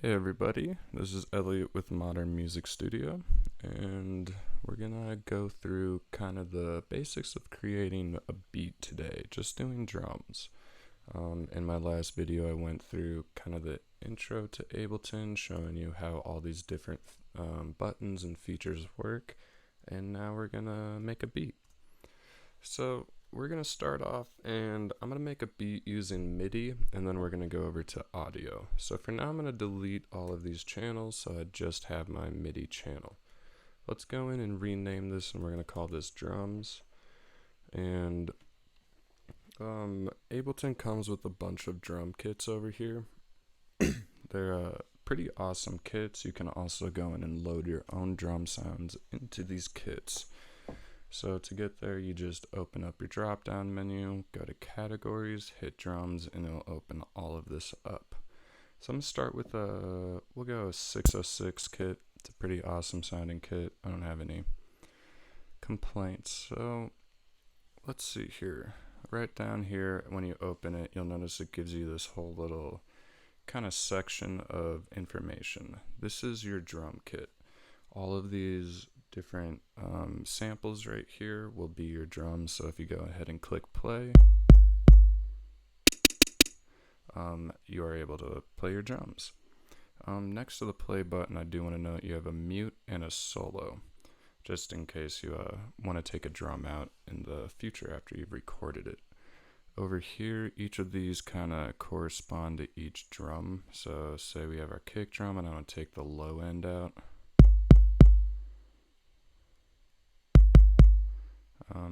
Hey everybody, this is Elliot with Modern Music Studio, and we're gonna go through kind of the basics of creating a beat today, just doing drums. In my last video I went through kind of the intro to Ableton, showing you how all these different buttons and features work, and now we're gonna make a beat. So we're going to start off, and I'm going to make a beat using MIDI, and then we're going to go over to audio. So for now I'm going to delete all of these channels so I just have my MIDI channel. Let's go in and rename this, and we're going to call this drums. And Ableton comes with a bunch of drum kits over here. They're pretty awesome kits. You can also go in and load your own drum sounds into these kits. So to get there, you just open up your drop down menu, go to categories, hit drums, and it'll open all of this up. So I'm going to start with we'll go a 606 kit. It's a pretty awesome sounding kit. I don't have any complaints. So let's see here. Right down here, when you open it, you'll notice it gives you this whole little kind of section of information. This is your drum kit. All of these different samples right here will be your drums. So if you go ahead and click play, you are able to play your drums. Next to the play button, I do want to note you have a mute and a solo, just in case you want to take a drum out in the future after you've recorded it. Over here, each of these kind of correspond to each drum. So say we have our kick drum, and I want to take the low end out.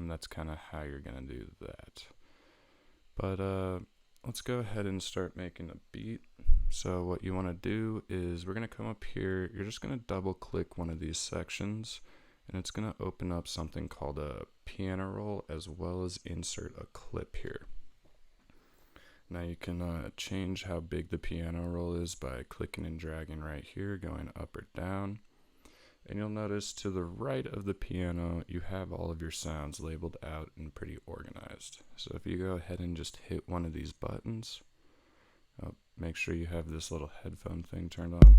That's kind of how you're going to do that. But let's go ahead and start making a beat. So what you want to do is we're going to come up here. You're just going to double click one of these sections, and it's going to open up something called a piano roll, as well as insert a clip here. Now you can change how big the piano roll is by clicking and dragging right here, going up or down. And you'll notice to the right of the piano, you have all of your sounds labeled out and pretty organized. So if you go ahead and just hit one of these buttons, make sure you have this little headphone thing turned on.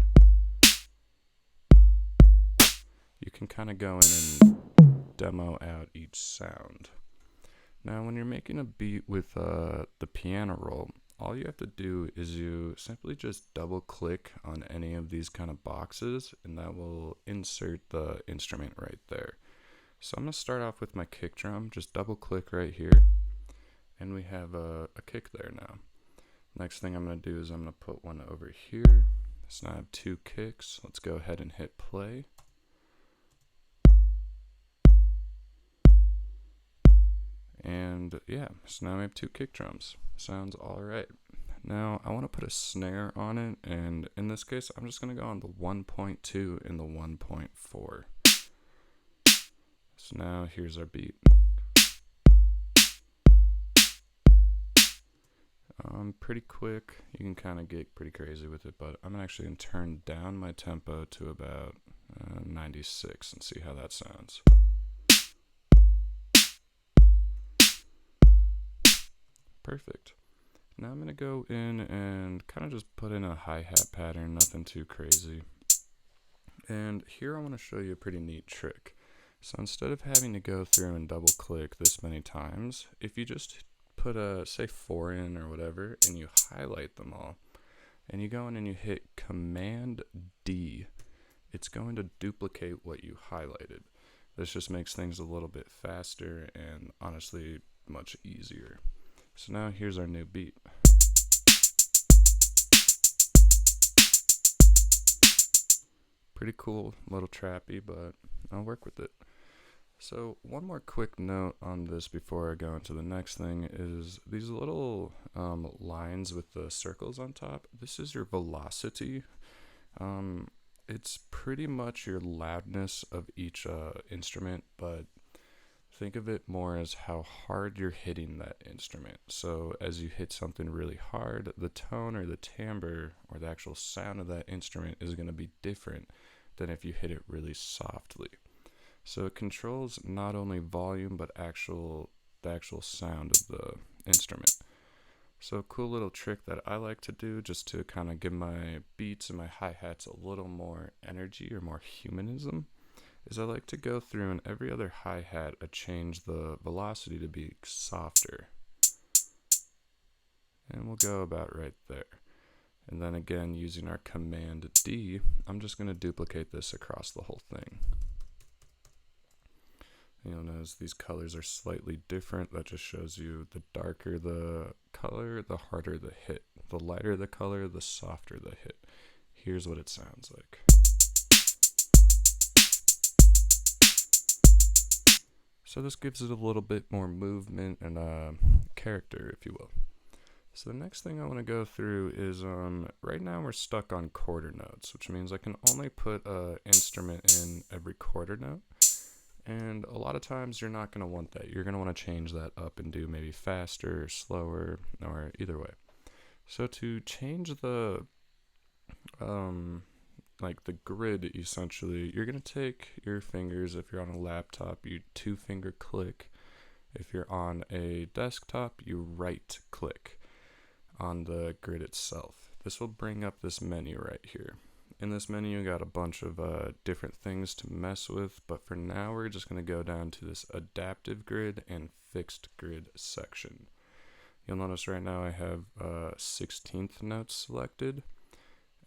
You can kind of go in and demo out each sound. Now when you're making a beat with the piano roll, all you have to do is you simply just double click on any of these kind of boxes, and that will insert the instrument right there. So I'm going to start off with my kick drum. Just double click right here, and we have a kick there now. Next thing I'm going to do is I'm going to put one over here. So now I have two kicks. Let's go ahead and hit play. And yeah, so now we have two kick drums. Sounds alright. Now I want to put a snare on it, and in this case I'm just going to go on the 1.2 and the 1.4. So now here's our beat. Pretty quick. You can kind of get pretty crazy with it, but I'm actually going to turn down my tempo to about 96 and see how that sounds. Perfect. Now I'm going to go in and kind of just put in a hi-hat pattern, nothing too crazy. And here I want to show you a pretty neat trick. So instead of having to go through and double click this many times, if you just put say 4 in or whatever, and you highlight them all, and you go in and you hit Command D, it's going to duplicate what you highlighted. This just makes things a little bit faster and honestly much easier. So now here's our new beat. Pretty cool, a little trappy, but I'll work with it. So one more quick note on this before I go into the next thing is these little lines with the circles on top. This is your velocity. It's pretty much your loudness of each instrument, but think of it more as how hard you're hitting that instrument. So as you hit something really hard, the tone or the timbre or the actual sound of that instrument is going to be different than if you hit it really softly. So it controls not only volume but the actual sound of the instrument. So a cool little trick that I like to do just to kind of give my beats and my hi-hats a little more energy or more humanism is I like to go through and every other hi-hat I change the velocity to be softer. And we'll go about right there. And then again, using our Command D, I'm just going to duplicate this across the whole thing. You'll notice these colors are slightly different. That just shows you the darker the color, the harder the hit. The lighter the color, the softer the hit. Here's what it sounds like. So this gives it a little bit more movement and character, if you will. So the next thing I want to go through is, right now we're stuck on quarter notes, which means I can only put an instrument in every quarter note. And a lot of times you're not going to want that. You're going to want to change that up and do maybe faster or slower or either way. So to change the, like the grid essentially, you're going to take your fingers. If you're on a laptop, you 2-finger click. If you're on a desktop, you right click on the grid itself. This will bring up this menu right here. In this menu, you got a bunch of different things to mess with, but for now, we're just going to go down to this adaptive grid and fixed grid section. You'll notice right now I have 16th notes selected,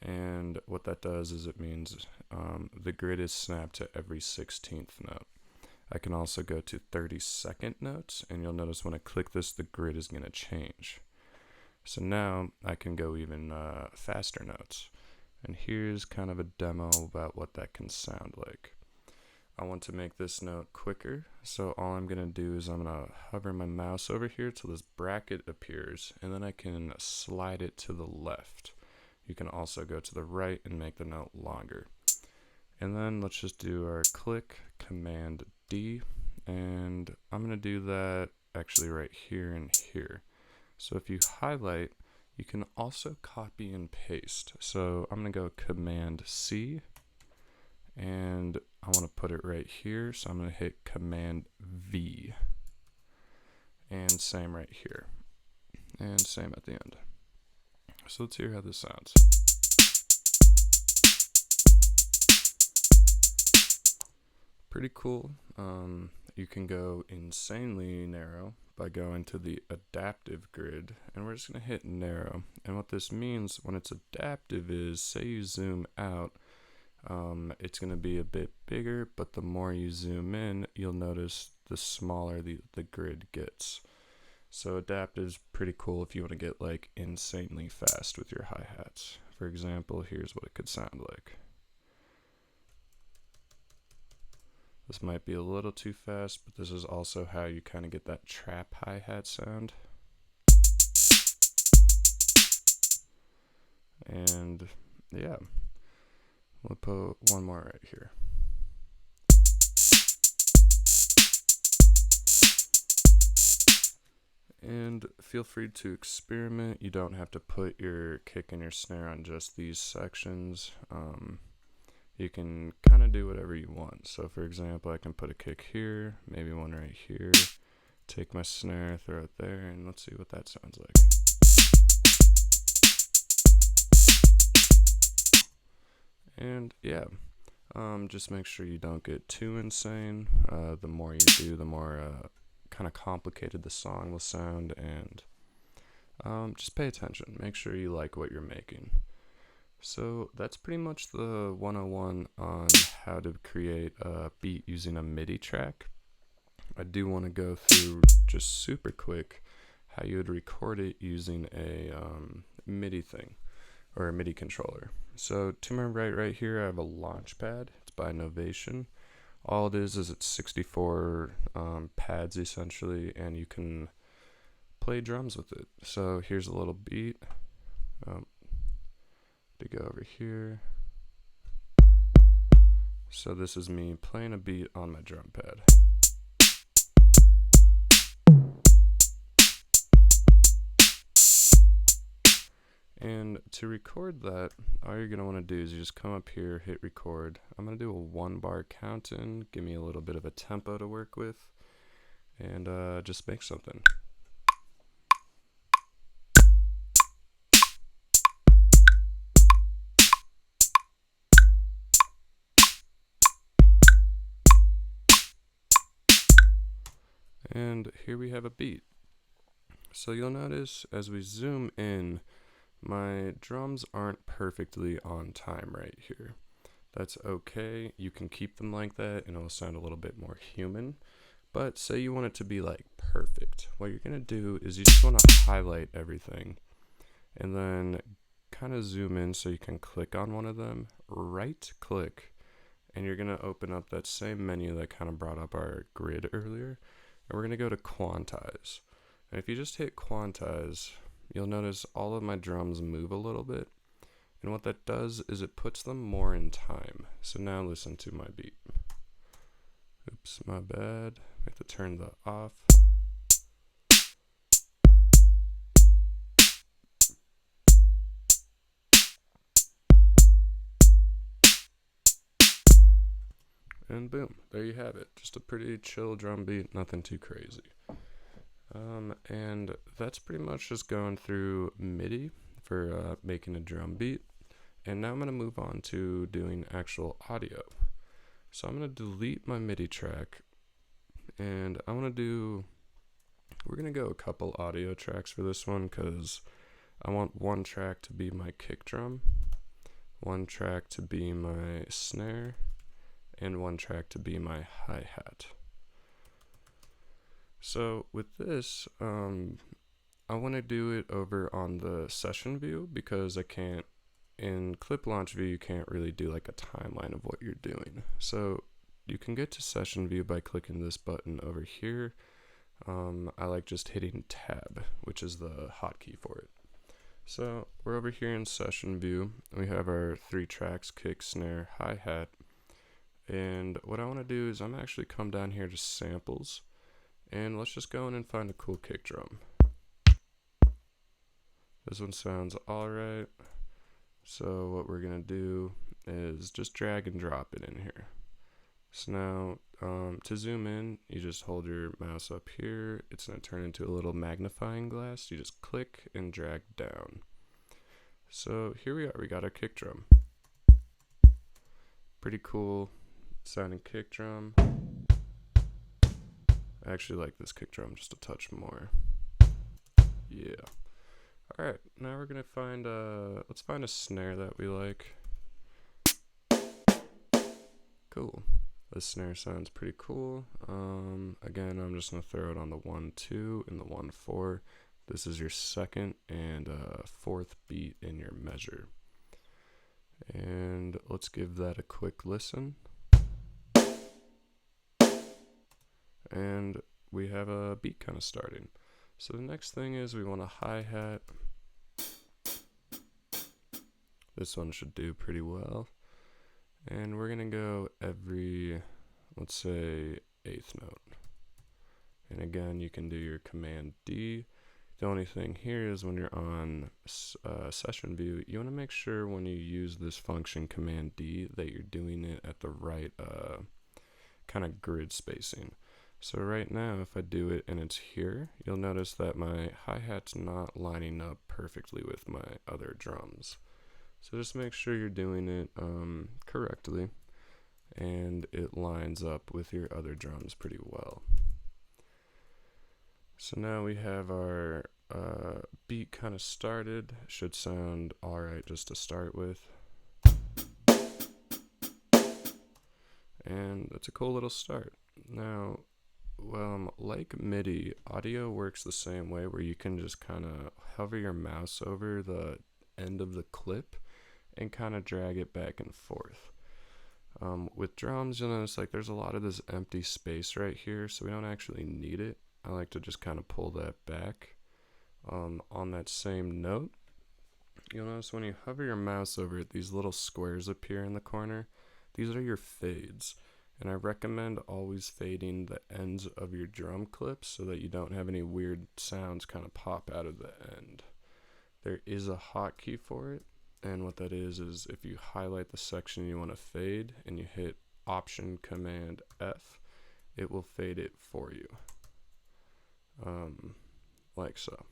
and what that does is it means the grid is snapped to every 16th note. I can also go to 32nd notes, and you'll notice when I click this, the grid is going to change. So now I can go even faster notes. And here's kind of a demo about what that can sound like. I want to make this note quicker, so all I'm going to do is I'm going to hover my mouse over here till this bracket appears, and then I can slide it to the left. You can also go to the right and make the note longer. And then let's just do our click, Command D, and I'm going to do that actually right here and here. So if you highlight, you can also copy and paste. So I'm going to go Command C, and I want to put it right here. So I'm going to hit Command V, and same right here, and same at the end. So let's hear how this sounds. Pretty cool. You can go insanely narrow by going to the adaptive grid, and we're just going to hit narrow. And what this means when it's adaptive is, say you zoom out, it's going to be a bit bigger, but the more you zoom in, you'll notice the smaller the grid gets. So adaptive is pretty cool if you want to get like insanely fast with your hi-hats. For example, here's what it could sound like. This might be a little too fast, but this is also how you kind of get that trap hi-hat sound. And yeah, we'll put one more right here. And feel free to experiment. You don't have to put your kick and your snare on just these sections. You can kind of do whatever you want. So for example, I can put a kick here, maybe one right here, take my snare, throw it there, and let's see what that sounds like. And yeah, just make sure you don't get too insane. The more you do, the more kind of complicated the song will sound, and just pay attention. Make sure you like what you're making. So that's pretty much the 101 on how to create a beat using a MIDI track. I do want to go through just super quick how you would record it using a MIDI thing, or a MIDI controller. So to my right here, I have a launch pad. It's by Novation. All it is it's 64 pads essentially, and you can play drums with it. So here's a little beat. To go over here. So this is me playing a beat on my drum pad. And to record that, all you're going to want to do is you just come up here, hit record. I'm going to do a 1-bar count in, give me a little bit of a tempo to work with, and just make something. And here we have a beat. So you'll notice as we zoom in, my drums aren't perfectly on time right here. That's okay. You can keep them like that and it'll sound a little bit more human. But say you want it to be like perfect. What you're going to do is you just want to highlight everything and then kind of zoom in so you can click on one of them, right click, and you're going to open up that same menu that kind of brought up our grid earlier. And we're going to go to quantize. And if you just hit quantize, you'll notice all of my drums move a little bit. And what that does is it puts them more in time. So now listen to my beat. Oops, my bad. I have to turn the off. And boom, there you have it. Just a pretty chill drum beat, nothing too crazy. And that's pretty much just going through MIDI for making a drum beat. And now I'm going to move on to doing actual audio. So I'm going to delete my MIDI track, and we're going to go a couple audio tracks for this one because I want one track to be my kick drum, one track to be my snare, and one track to be my hi-hat. So with this, I want to do it over on the session view because in clip launch view, you can't really do like a timeline of what you're doing. So you can get to session view by clicking this button over here. I like just hitting tab, which is the hotkey for it. So we're over here in session view. We have our 3 tracks, kick, snare, hi-hat. And what I want to do is I'm actually come down here to samples. And let's just go in and find a cool kick drum. This one sounds alright. So what we're going to do is just drag and drop it in here. So now to zoom in, you just hold your mouse up here. It's going to turn into a little magnifying glass. You just click and drag down. So here we are. We got our kick drum. Pretty cool sounding kick drum. I actually like this kick drum just a touch more. Yeah. Alright, now we're gonna find let's find a snare that we like. Cool. This snare sounds pretty cool. Again, I'm just gonna throw it on the 1-2 and the 1-4. This is your second and 4th beat in your measure. And let's give that a quick listen. And we have a beat kind of starting. So the next thing is we want a hi-hat. This one should do pretty well. And we're going to go every, let's say, 8th note. And again, you can do your Command D. The only thing here is when you're on session view, you want to make sure when you use this function Command D that you're doing it at the right kind of grid spacing. So right now, if I do it and it's here, you'll notice that my hi-hat's not lining up perfectly with my other drums. So just make sure you're doing it correctly and it lines up with your other drums pretty well. So now we have our beat kind of started. Should sound alright just to start with. And that's a cool little start. Now, like MIDI, audio works the same way where you can just kind of hover your mouse over the end of the clip and kind of drag it back and forth. With drums, you'll notice like there's a lot of this empty space right here, so we don't actually need it. I like to just kind of pull that back. On that same note, you'll notice when you hover your mouse over it, these little squares appear in the corner. These are your fades. And I recommend always fading the ends of your drum clips so that you don't have any weird sounds kind of pop out of the end. There is a hotkey for it, and what that is if you highlight the section you want to fade and you hit Option Command F, it will fade it for you, like so.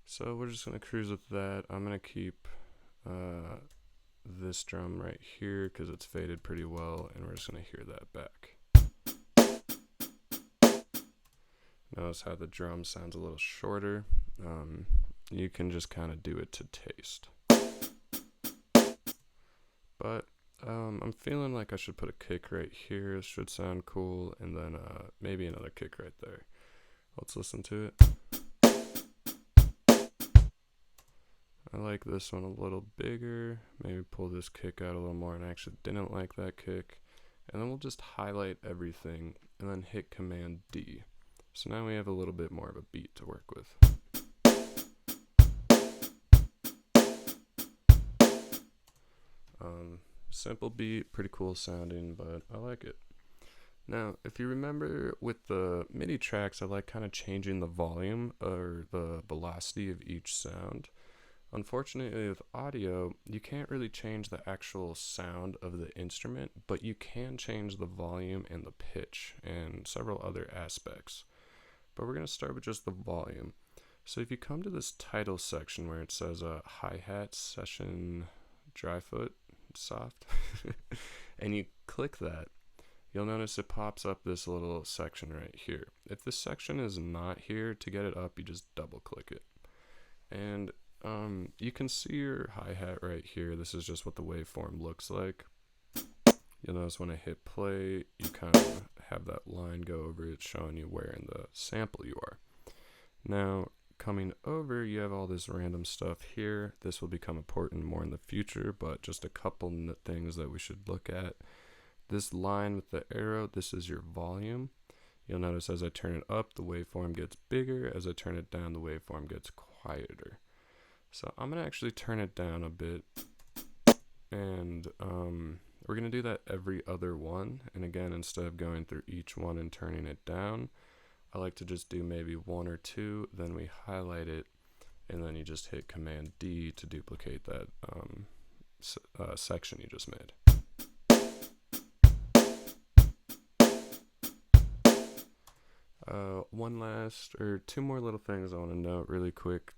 So we're just going to cruise with that. I'm going to keep this drum right here because it's faded pretty well, and we're just going to hear that back. Notice how the drum sounds a little shorter. You can just kind of do it to taste. But I'm feeling like I should put a kick right here. This should sound cool. And then maybe another kick right there. Let's listen to it. I like this one a little bigger. Maybe pull this kick out a little more, and I actually didn't like that kick. And then we'll just highlight everything and then hit Command D. So now we have a little bit more of a beat to work with. Simple beat, pretty cool sounding, but I like it. Now, if you remember with the MIDI tracks, I like kind of changing the volume or the velocity of each sound. Unfortunately, with audio, you can't really change the actual sound of the instrument, but you can change the volume and the pitch and several other aspects. But we're going to start with just the volume. So if you come to this title section where it says hi-hat session dry foot soft and you click that, you'll notice it pops up this little section right here. If this section is not here, to get it up, you just double click it. And you can see your hi-hat right here. This is just what the waveform looks like. You'll notice when I hit play, you kind of have that line go over it showing you where in the sample you are. Now, coming over, you have all this random stuff here. This will become important more in the future, but just a couple things that we should look at. This line with the arrow, this is your volume. You'll notice as I turn it up, the waveform gets bigger. As I turn it down, the waveform gets quieter. So I'm going to actually turn it down a bit. And we're going to do that every other one. And again, instead of going through each one and turning it down, I like to just do maybe one or two, then we highlight it, and then you just hit Command D to duplicate that section you just made. One last, or two more little things I want to note really quick,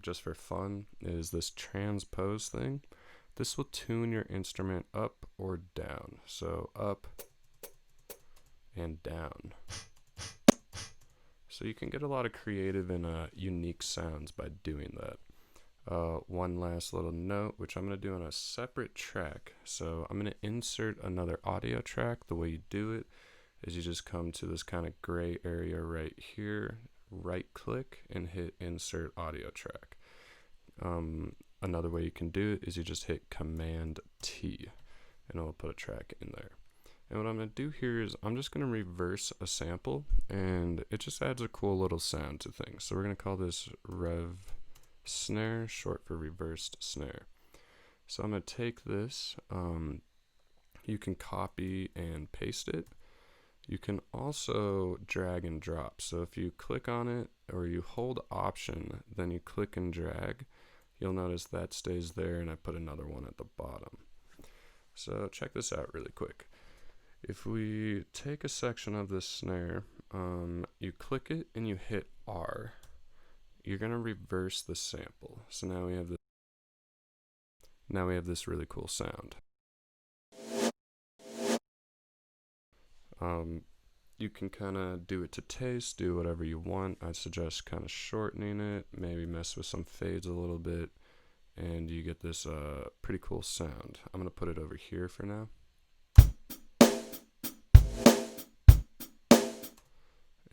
just for fun, is this transpose thing. This will tune your instrument up or down. So up and down. So you can get a lot of creative and unique sounds by doing that. One last little note, which I'm going to do on a separate track. So I'm going to insert another audio track. The way you do it is you just come to this kind of gray area right here, right click, and hit insert audio track. Another way you can do it is you just hit Command T, and it'll put a track in there. And what I'm going to do here is I'm just going to reverse a sample, and it just adds a cool little sound to things. So we're going to call this rev snare, short for reversed snare. So I'm going to take this, you can copy and paste it. You can also drag and drop. So if you click on it or you hold Option, then you click and drag, you'll notice that stays there, and I put another one at the bottom. So check this out really quick. If we take a section of this snare, you click it and you hit R, you're going to reverse the sample. So now we have this really cool sound. You can kind of do it to taste, do whatever you want. I suggest kind of shortening it, maybe mess with some fades a little bit, and you get this pretty cool sound. I'm going to put it over here for now.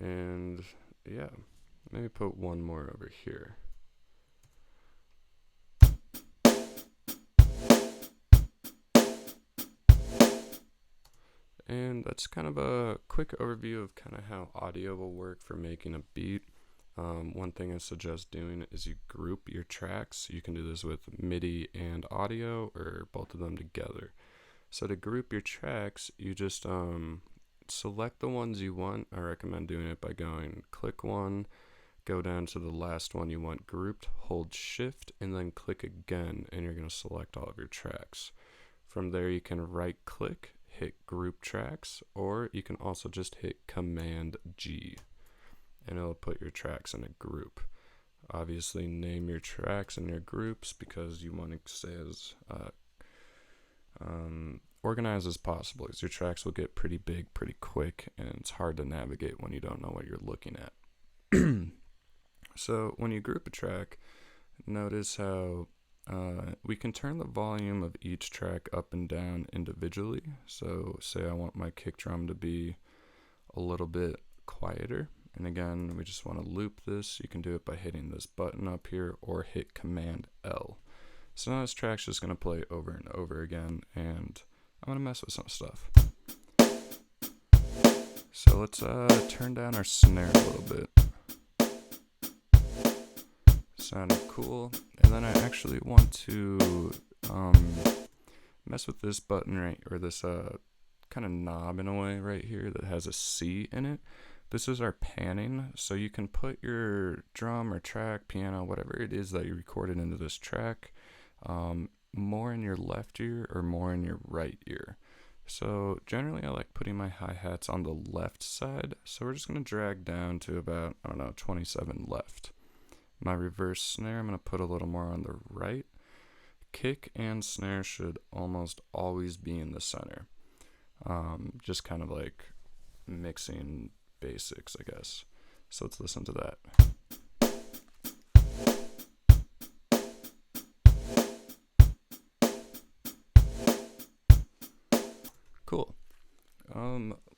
And yeah, maybe put one more over here. And that's kind of a quick overview of kind of how audio will work for making a beat. One thing I suggest doing is you group your tracks. You can do this with MIDI and audio, or both of them together. So to group your tracks, you just select the ones you want. I recommend doing it by going click one, go down to the last one you want grouped, hold shift, and then click again, and you're going to select all of your tracks. From there you can right click, hit group tracks, or you can also just hit Command G, and it'll put your tracks in a group. Obviously name your tracks and your groups because you want to stay as organized as possible, because your tracks will get pretty big pretty quick, and it's hard to navigate when you don't know what you're looking at. So when you group a track, notice how we can turn the volume of each track up and down individually. So say I want my kick drum to be a little bit quieter. And again, we just want to loop this. You can do it by hitting this button up here or hit Command L. So now this track's just going to play over and over again, and I'm going to mess with some stuff. So let's turn down our snare a little bit. Sounded cool. And then I actually want to mess with this button or this kind of knob in a way right here that has a C in it. This is our panning, so you can put your drum or track, piano, whatever it is that you recorded into this track, more in your left ear or more in your right ear. So generally I like putting my hi-hats on the left side, so we're just going to drag down to about, 27 left. My reverse snare, I'm going to put a little more on the right. Kick and snare should almost always be in the center. Just kind of like mixing basics, I guess. So let's listen to that. Cool.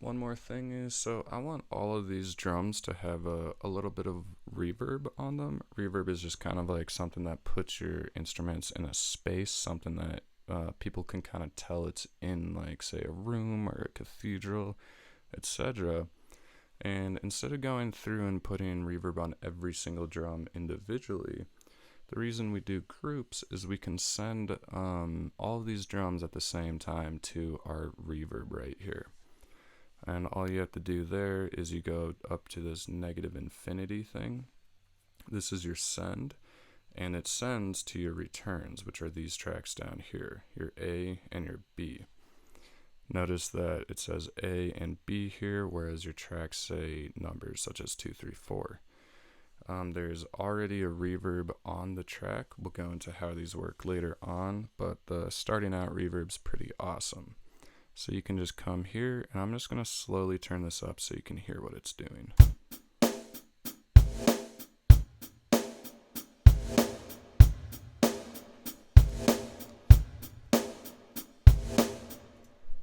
One more thing is, so I want all of these drums to have a little bit of reverb on them. Reverb is just kind of like something that puts your instruments in a space, something that people can kind of tell it's in, like, say, a room or a cathedral, etc. And instead of going through and putting reverb on every single drum individually, the reason we do groups is we can send all of these drums at the same time to our reverb right here. And all you have to do there is you go up to this negative infinity thing. This is your send, and it sends to your returns, which are these tracks down here, your A and your B. Notice that it says A and B here, whereas your tracks say numbers such as 2, 3, 4. There's already a reverb on the track. We'll go into how these work later on, but the starting out reverb's pretty awesome. So you can just come here, and I'm just going to slowly turn this up so you can hear what it's doing.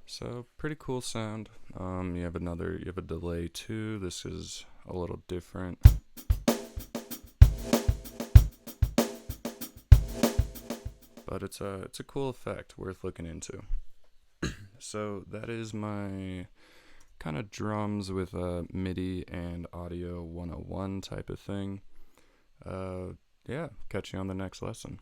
So pretty cool sound. You have a delay too. This is a little different. But it's a cool effect worth looking into. So that is my kind of drums with MIDI and audio 101 type of thing. Yeah, catch you on the next lesson.